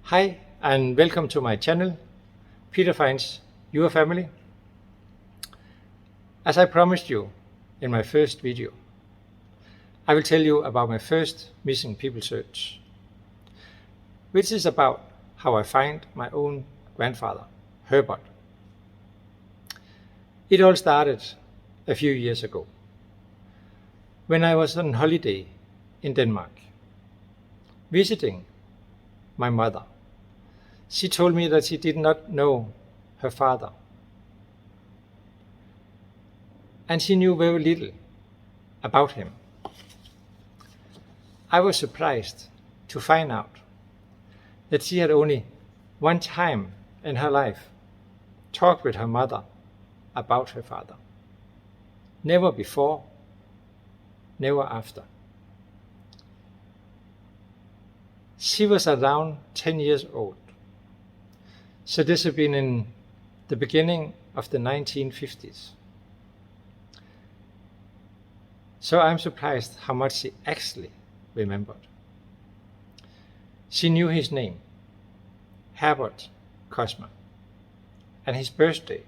Hi and welcome to my channel, Peter Finds Your Family. As I promised you in my first video, I will tell you about my first missing people search, which is about how I find my own grandfather, Herbert. It all started a few years ago, when I was on holiday in Denmark, visiting my mother. She told me that she did not know her father, and she knew very little about him. I was surprised to find out that she had only one time in her life talked with her mother about her father. Never before, never after. She was around 10 years old. So this had been in the beginning of the 1950s. So I'm surprised how much she actually remembered. She knew his name, Herbert Cosma, and his birthday,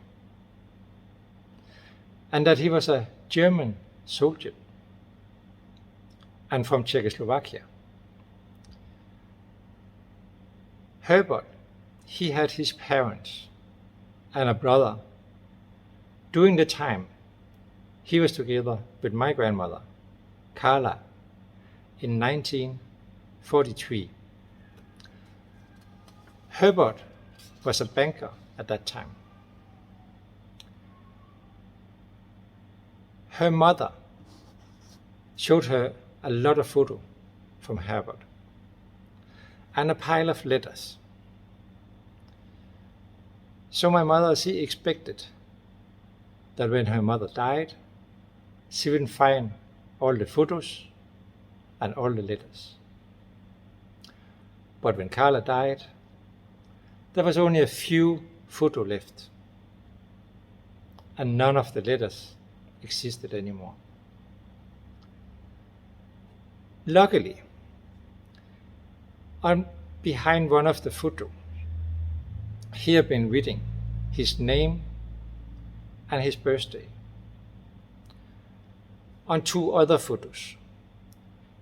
and that he was a German soldier and from Czechoslovakia. Herbert, he had his parents and a brother during the time he was together with my grandmother, Carla, in 1943. Herbert was a banker at that time. Her mother showed her a lot of photos from Herbert and a pile of letters. So my mother, she expected that when her mother died, she would find all the photos and all the letters. But when Carla died, there was only a few photos left, and none of the letters existed anymore. Luckily, behind one of the photos, he had been reading his name and his birthday. On two other photos,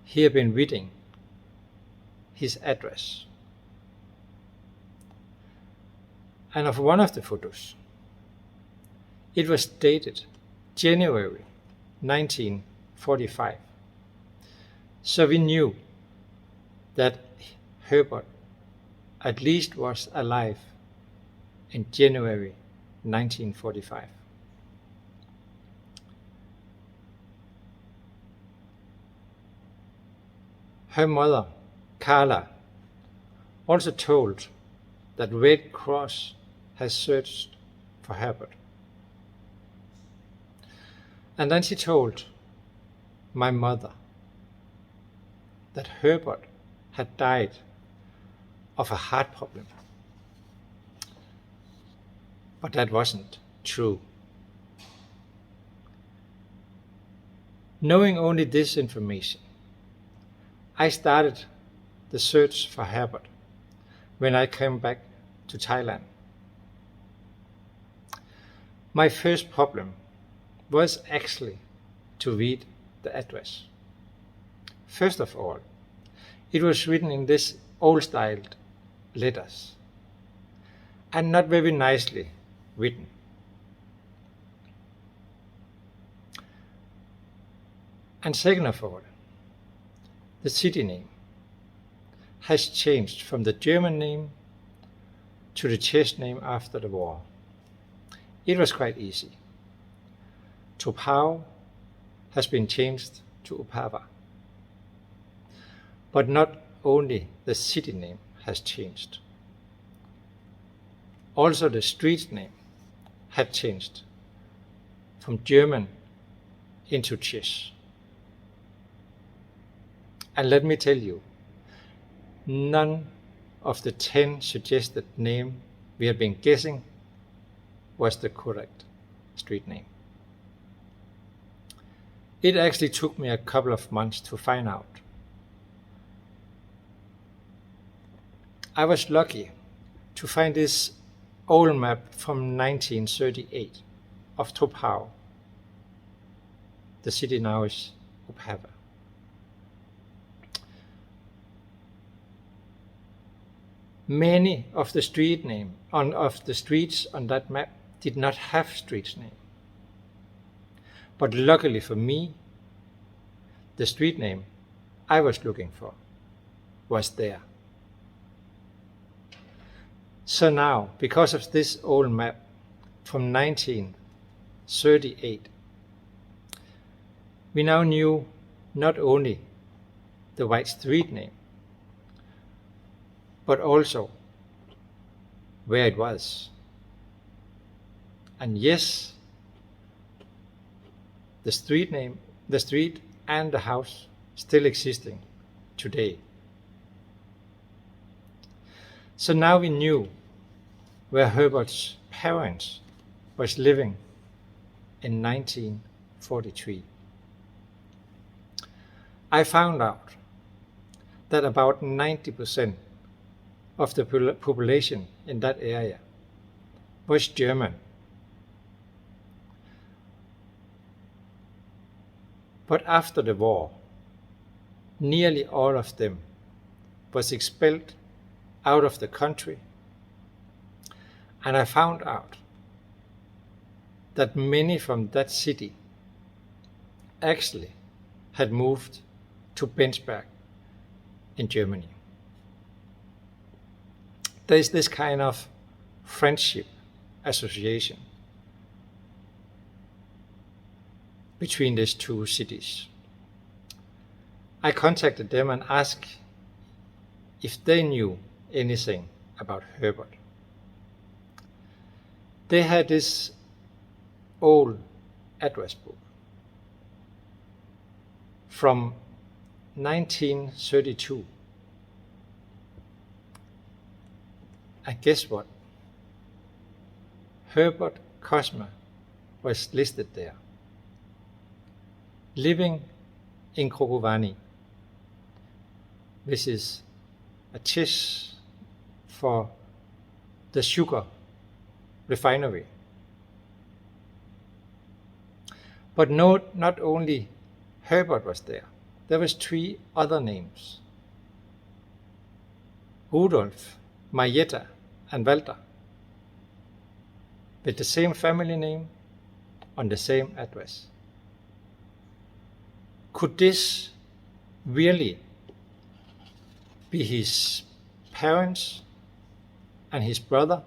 he had been reading his address. And of one of the photos, it was dated January 1945. So we knew that Herbert at least was alive in January 1945. Her mother, Carla, also told that Red Cross has searched for Herbert. And then she told my mother that Herbert had died of a heart problem. But that wasn't true. Knowing only this information, I started the search for Herbert when I came back to Thailand. My first problem was actually to read the address. First of all, it was written in this old-styled letters and not very nicely written. And second of all, the city name has changed from the German name to the Czech name after the war. It was quite easy. Topau has been changed to Opava. But not only the city name has changed. Also the street name had changed from German into Czech. And let me tell you, none of the 10 suggested names we had been guessing was the correct street name. It actually took me a couple of months to find out. I was lucky to find this old map from 1938 of Tropau. The city now is Opava. Many of the streets on that map did not have street name. But luckily for me, the street name I was looking for was there. So now, because of this old map from 1938, we now knew not only the right street name, but also where it was. And yes, the street and the house still existing today. So now we knew where Herbert's parents was living in 1943. I found out that about 90% of the population in that area was German. But after the war, nearly all of them was expelled out of the country, and I found out that many from that city actually had moved to Bensberg in Germany. There is this kind of friendship association between these two cities. I contacted them and asked if they knew anything about Herbert. They had this old address book from 1932. And guess what? Herbert Cosma was listed there, living in Krokovani, which is a test for the sugar refinery. But not only Herbert was there was 3 other names: Rudolf, Marietta, and Walter, with the same family name on the same address. Could this really be his parents and his brother?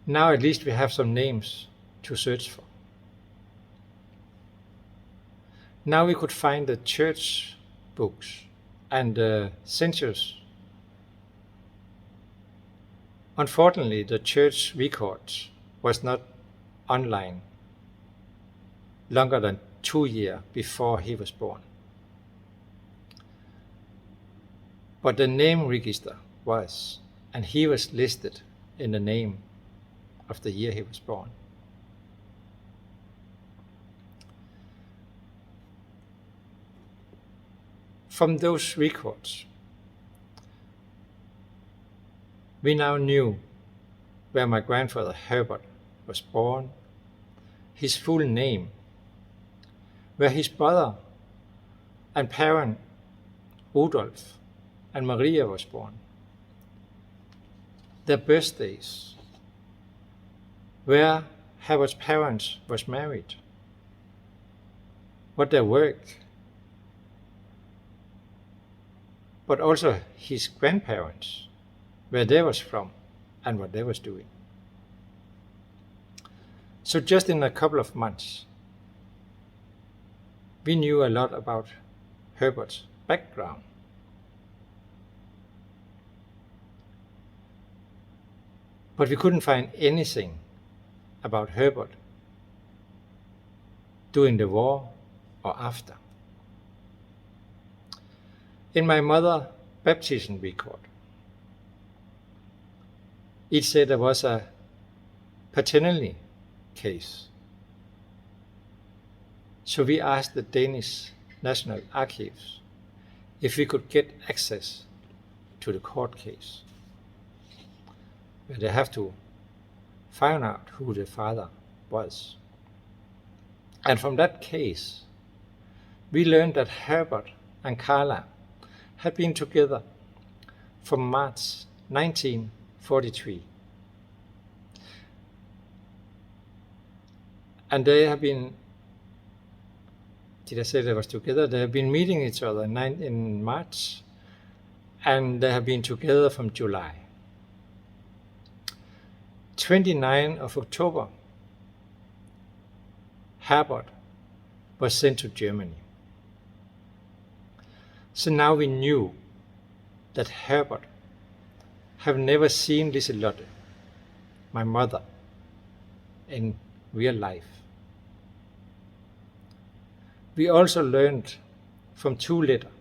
Now at least we have some names to search for. Now we could find the church books and the census. Unfortunately, the church records was not online longer than 2 years before he was born. But the name register was, and he was listed in the name of the year he was born. From those records, we now knew where my grandfather Herbert was born, his full name, where his brother and parent Rudolf and Maria was born, their birthdays, where Herbert's parents was married, what their work, but also his grandparents, where they was from and what they was doing. So just in a couple of months, we knew a lot about Herbert's background. But we couldn't find anything about Herbert during the war or after. In my mother's baptism record, it said there was a paternity case. So we asked the Danish National Archives if we could get access to the court case, where they have to find out who the father was. And from that case, we learned that Herbert and Carla had been together from March 1943. And they have been, did I say they were together? They have been meeting each other in March, and they have been together from July. 29th of October, Herbert was sent to Germany. So now we knew that Herbert have never seen Liselotte, my mother, in real life. We also learned from 2 letters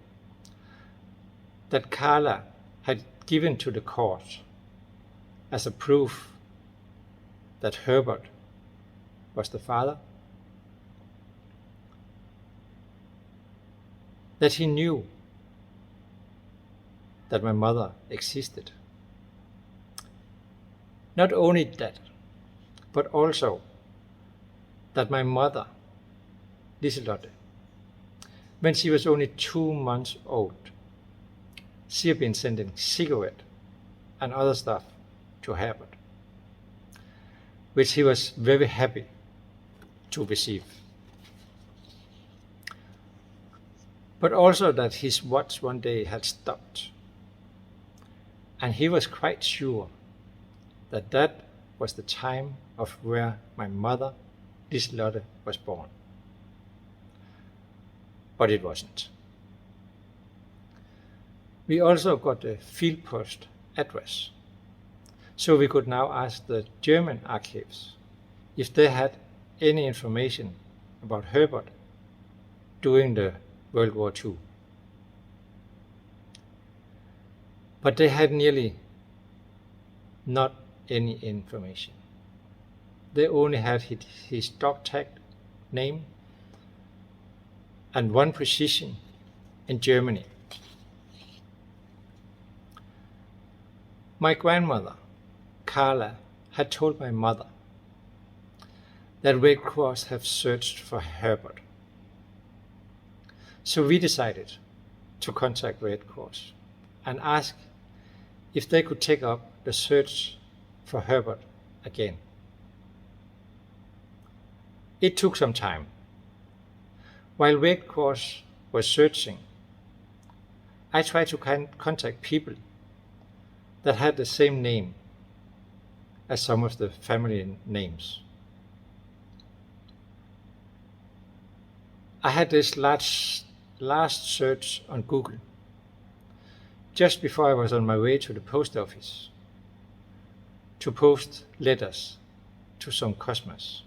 that Carla had given to the court as a proof that Herbert was the father, that he knew that my mother existed. Not only that, but also that my mother, Liselotte, when she was only 2 months old, she had been sending cigarettes and other stuff to Herbert, which he was very happy to receive. But also that his watch one day had stopped, and he was quite sure that that was the time of where my mother, Liselotte, was born. But it wasn't. We also got the field post address, so we could now ask the German archives if they had any information about Herbert during the World War II. But they had nearly not any information. They only had his dog tag name and 1 position in Germany. My grandmother, Carla, had told my mother that Red Cross have searched for Herbert. So we decided to contact Red Cross and ask if they could take up the search for Herbert again. It took some time. While Red Cross was searching, I tried to contact people that had the same name as some of the family names. I had this last search on Google just before I was on my way to the post office to post letters to some customers.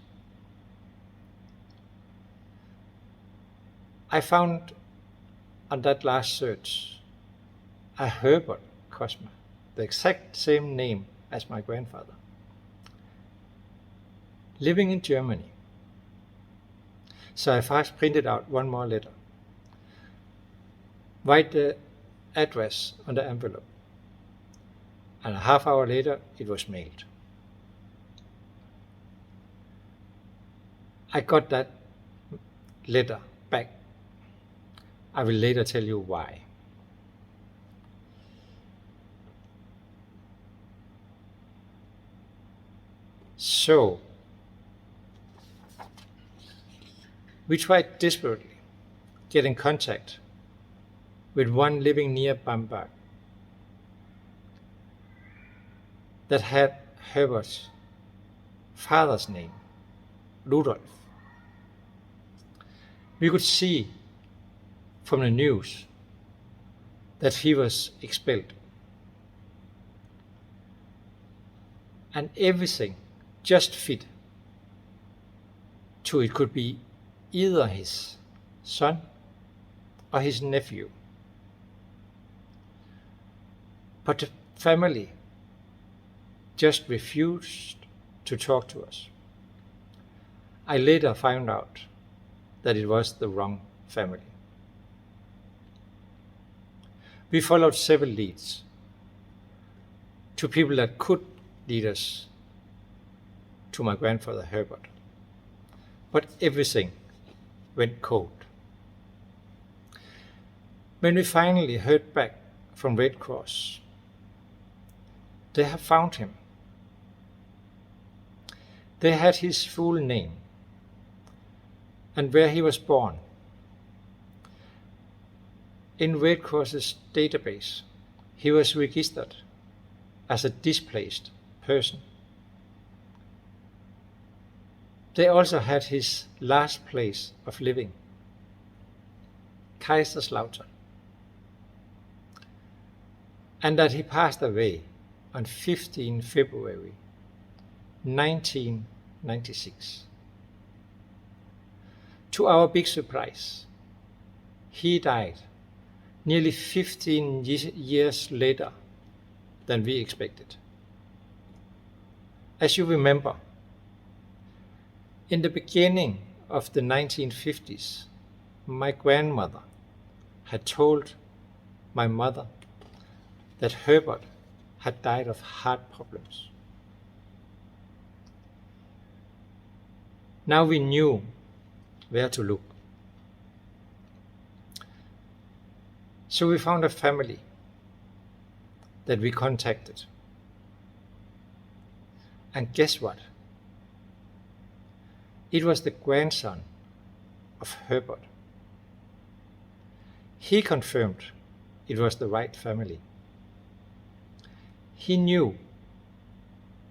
I found on that last search a Herbert customer, the exact same name as my grandfather, living in Germany. So I first printed out 1 more letter, write the address on the envelope, and a half hour later it was mailed. I got that letter back. I will later tell you why. So, we tried desperately get in contact with one living near Bamberg that had Herbert's father's name, Rudolf. We could see from the news that he was expelled. And everything just fit to it could be either his son or his nephew. But the family just refused to talk to us. I later found out that it was the wrong family. We followed several leads to people that could lead us to my grandfather Herbert. But everything went cold. When we finally heard back from Red Cross, they have found him. They had his full name and where he was born. In Red Cross's database, he was registered as a displaced person. They also had his last place of living, Kaiserslautern, and that he passed away on 15 February 1996. To our big surprise, he died nearly 15 years later than we expected. As you remember, in the beginning of the 1950s, my grandmother had told my mother that Herbert had died of heart problems. Now we knew where to look. So we found a family that we contacted. And guess what? It was the grandson of Herbert. He confirmed it was the right family. He knew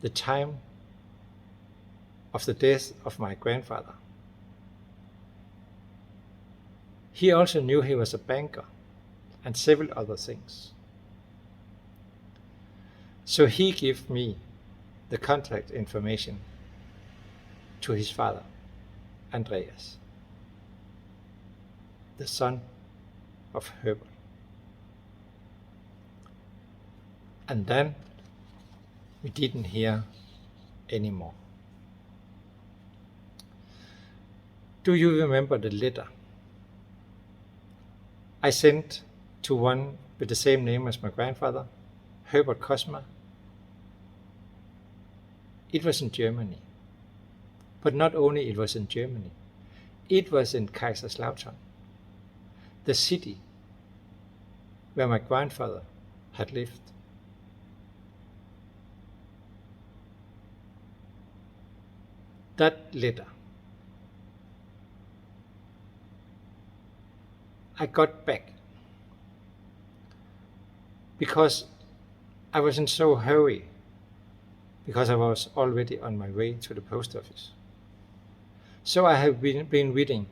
the time of the death of my grandfather. He also knew he was a banker and several other things. So he gave me the contact information to his father, Andreas, the son of Herbert. And then we didn't hear anymore. Do you remember the letter I sent to one with the same name as my grandfather, Herbert Cosma? It was in Germany. But not only it was in Germany, it was in Kaiserslautern, the city where my grandfather had lived. That letter I got back because I was in so hurry, because I was already on my way to the post office. So I have been reading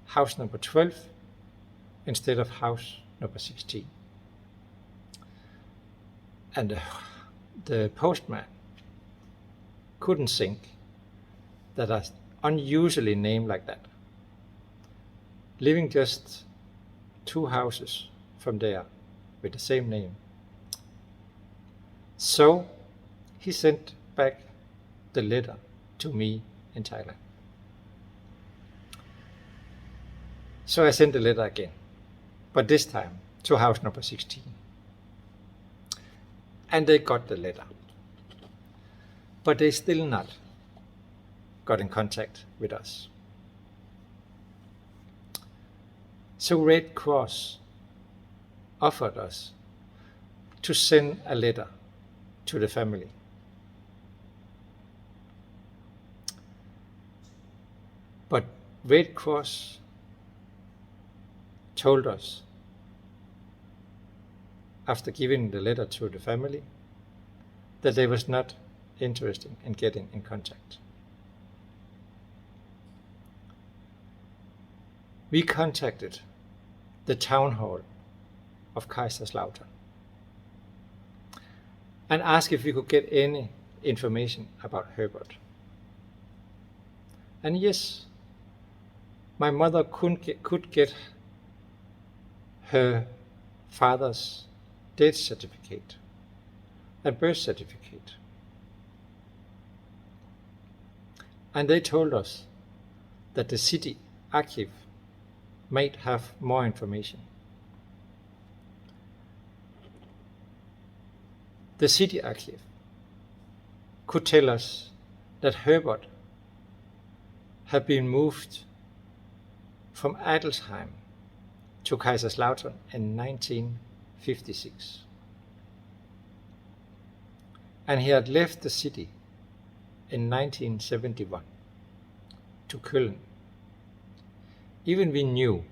house number 12 instead of house number 16. And the postman couldn't think that an unusually name like that, living just 2 houses from there with the same name. So he sent back the letter to me in Thailand. So I sent the letter again, but this time to house number 16. And they got the letter. But they still not got in contact with us. So Red Cross offered us to send a letter to the family. But Red Cross told us, after giving the letter to the family, that they was not interested in getting in contact. We contacted the town hall of Kaiserslautern and asked if we could get any information about Herbert. And yes, my mother could get her father's death certificate and birth certificate. And they told us that the city archive might have more information. The city archive could tell us that Herbert had been moved from Adelsheim to Kaiserslautern in 1956. And he had left the city in 1971 to Köln. Even we knew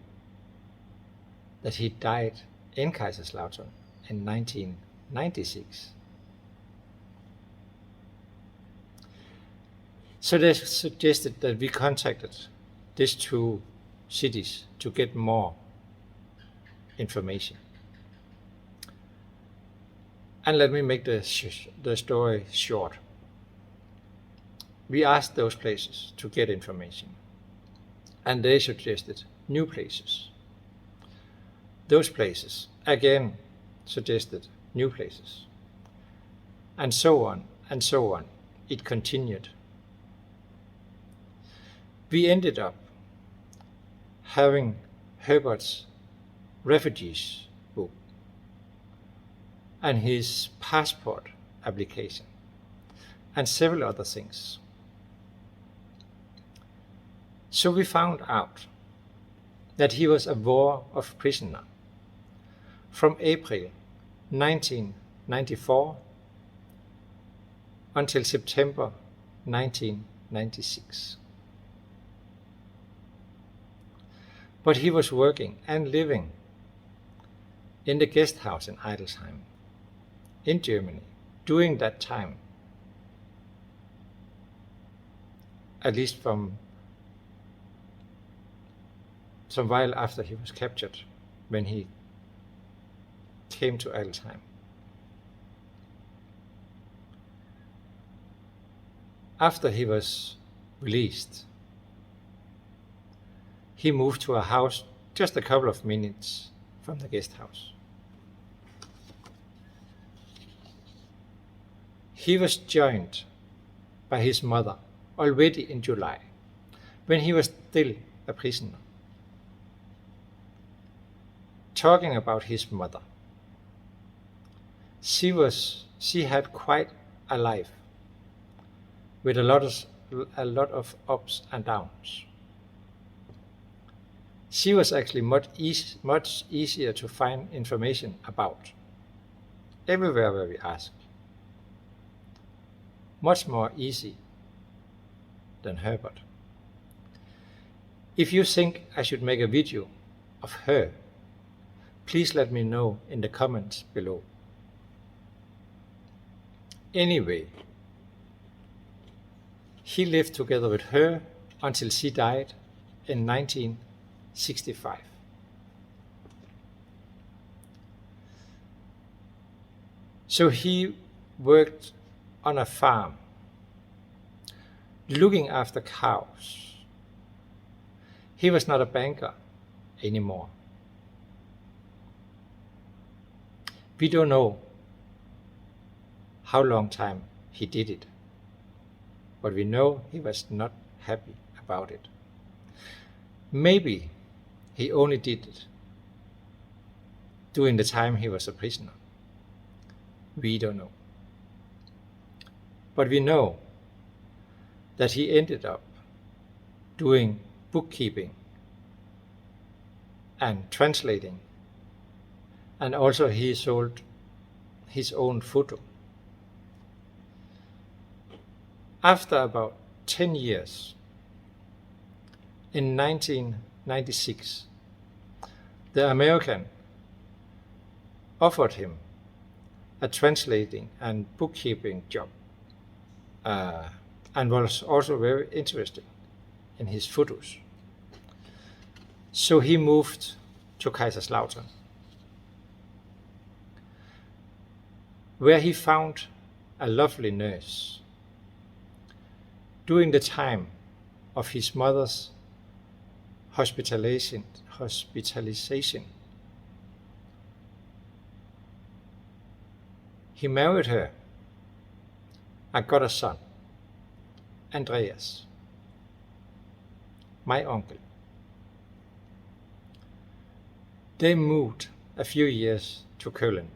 that he died in Kaiserslautern in 1996. So they suggested that we contacted these two cities to get more information. And let me make the story short. We asked those places to get information, and they suggested new places. Those places again suggested new places. And so on and so on. It continued. We ended up having Herbert's refugees book and his passport application and several other things. So we found out that he was a war of prisoner from April 1994 until September 1996. But he was working and living in the guest house in Adelsheim, in Germany, during that time, at least from some while after he was captured, when he came to Adelsheim. After he was released, he moved to a house just a couple of minutes from the guest house. He was joined by his mother already in July, when he was still a prisoner. Talking about his mother, she had quite a life with a lot of ups and downs. She was actually much easier to find information about, everywhere where we asked. Much more easy than Herbert. If you think I should make a video of her, please let me know in the comments below. Anyway, he lived together with her until she died in 1965. So he worked on a farm, looking after cows. He was not a banker anymore. We don't know how long time he did it, but we know he was not happy about it. Maybe he only did it during the time he was a prisoner. We don't know. But we know that he ended up doing bookkeeping and translating, and also he sold his own photo. After about 10 years, in 1996, the American offered him a translating and bookkeeping job, and was also very interested in his photos. So he moved to Kaiserslautern, where he found a lovely nurse. During the time of his mother's hospitalization, he married her and got a son, Andreas, my uncle. They moved a few years to Köln.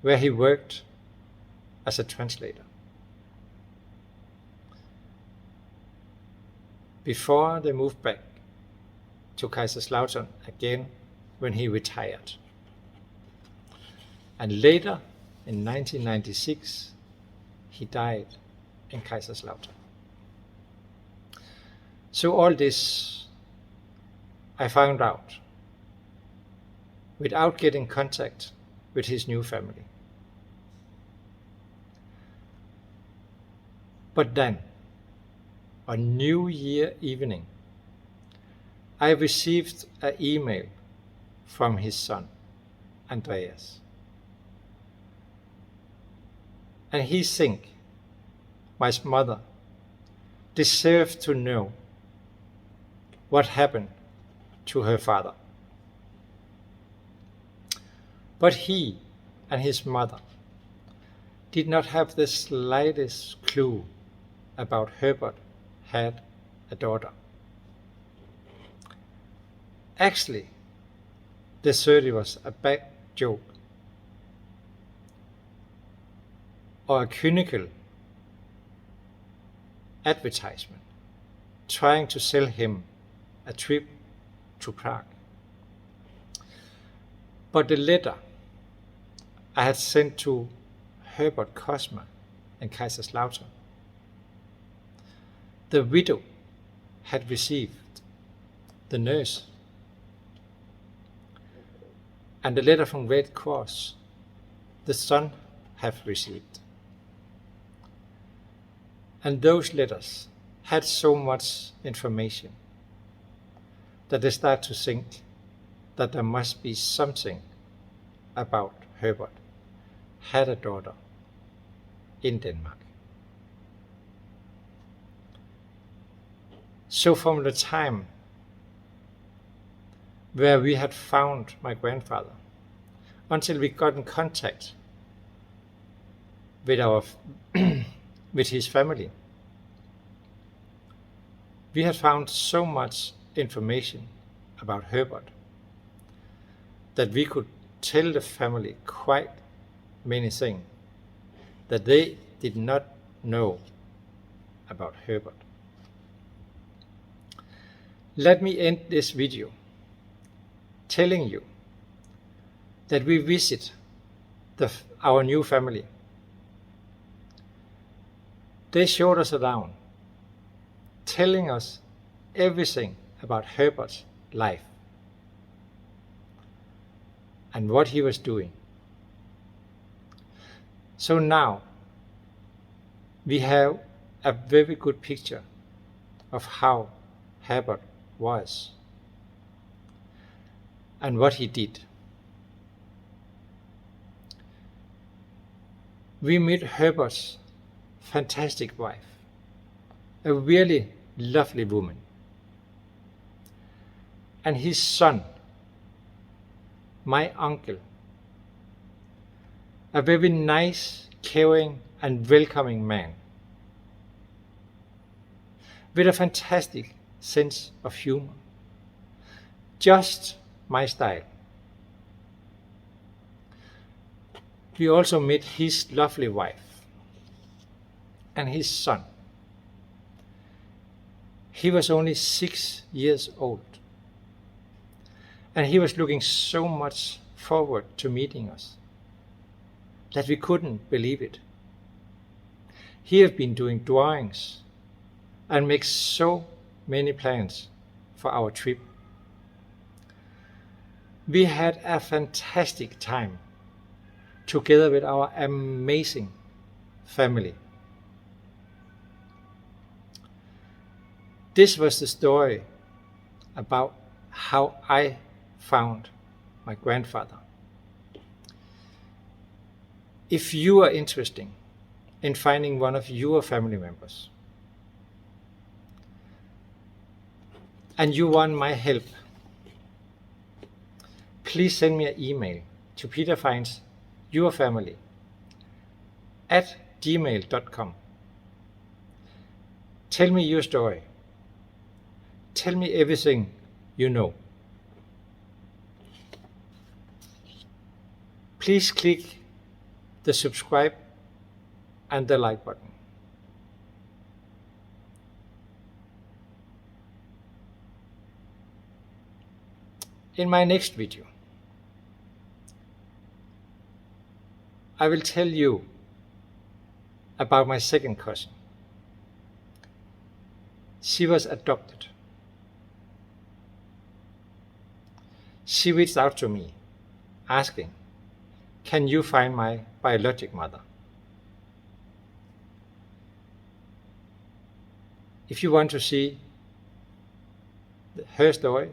where he worked as a translator. Before they moved back to Kaiserslautern again when he retired. And later, in 1996, he died in Kaiserslautern. So all this I found out without getting contact with his new family. But then, on New Year evening, I received an email from his son, Andreas. And he thinks my mother deserved to know what happened to her father. But he and his mother did not have the slightest clue about Herbert had a daughter. Actually, they thought it was a bad joke or a cynical advertisement trying to sell him a trip to Prague. But the letter I had sent to Herbert Cosma in Kaiserslautern, the widow had received, the nurse, and the letter from Red Cross, the son have received. And those letters had so much information that they start to think that there must be something about Herbert had a daughter in Denmark. So from the time where we had found my grandfather until we got in contact with with his family, we had found so much information about Herbert that we could tell the family quite many things that they did not know about Herbert. Let me end this video telling you that we visit our new family. They showed us around, telling us everything about Herbert's life and what he was doing. So now we have a very good picture of how Herbert was and what he did. We meet Herbert's fantastic wife, a really lovely woman, and his son, my uncle, a very nice, caring and welcoming man with a fantastic sense of humor, just my style. We also met his lovely wife and his son. He was only 6 years old, and he was looking so much forward to meeting us that we couldn't believe it. He had been doing drawings and makes so many plans for our trip. We had a fantastic time together with our amazing family. This was the story about how I found my grandfather. If you are interested in finding one of your family members and you want my help, please send me an email to peterfindsyourfamily@gmail.com. Tell me your story. Tell me everything you know. Please click the subscribe and the like button. In my next video, I will tell you about my second cousin. She was adopted. She reached out to me asking, "Can you find my biological mother?" If you want to see her story,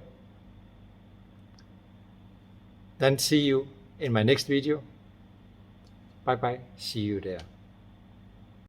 then see you in my next video. Bye bye, see you there.